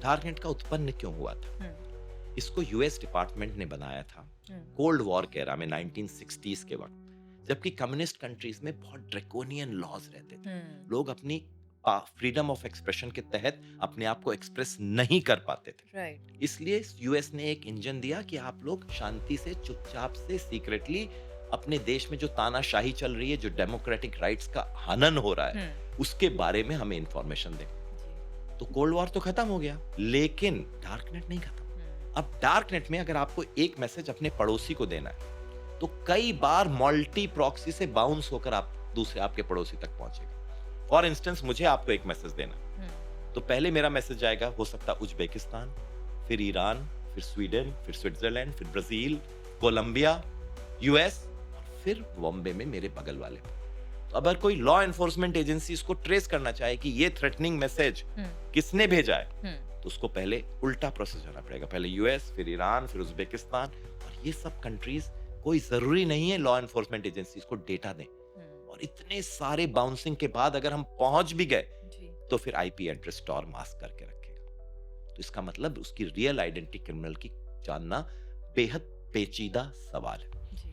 Darknet का उत्पन्न क्यों हुआ था? हुँ, इसको यूएस डिपार्टमेंट ने बनाया था हुँ, कोल्ड वॉर के एरा में 1960s के वक्त, जबकि कम्युनिस्ट कंट्रीज में बहुत ड्रैकोनियन लॉज रहते थे। हुँ, लोग अपनी फ्रीडम ऑफ एक्सप्रेशन के तहत अपने आप को एक्सप्रेस नहीं कर पाते थे। राइट। इसलिए यूएस ने एक इंजन दिया कि आप लोग शांति से चुपचाप से सीक्रेटली अपने देश में जो तानाशाही चल रही है, जो डेमोक्रेटिक राइट्स का हनन हो रहा है, हुँ, उसके बारे में हमें इंफॉर्मेशन दें। जी, तो कोल्ड वॉर तो खत्म हो गया, लेकिन डार्कनेट नहीं खत्म। हुँ, अब डार्कनेट में अगर आपको एक मैसेज अपने पड़ोसी को देना है, तो कई बार मल्टी प्रॉक्सी से बाउंस होकर आप दूसरे आपके पड़ोसी तक पहुंचेगा। फॉर इंस्टेंस, मुझे आपको एक मैसेज देना है, हुँ, तो पहले मेरा मैसेज जाएगा, हो सकता है उज्बेकिस्तान, फिर ईरान, फिर स्वीडन, फिर स्विट्जरलैंड, फिर ब्राजील, कोलंबिया, यूएस, और फिर बॉम्बे में मेरे बगल वाले पे। तो अगर कोई लॉ एनफोर्समेंट एजेंसी इसको ट्रेस करना चाहे कि ये थ्रेटनिंग मैसेज हुँ, किसने भेजा है, हुँ, तो उसको पहले उल्टा प्रोसेस होना पड़ेगा। पहले यूएस, फिर ईरान, फिर उज्बेकिस्तान, और ये सब कंट्रीज कोई जरूरी नहीं है लॉ एनफोर्समेंट एजेंसीज को डेटा दें। हुँ, और इतने सारे बाउंसिंग के बाद अगर हम पहुंच भी गए, जी, तो फिर आईपी एड्रेस स्टोर मास्क करके रखेगा। तो इसका मतलब उसकी रियल आइडेंटिटी क्रिमिनल की जानना बेहद पेचीदा सवाल है। जी।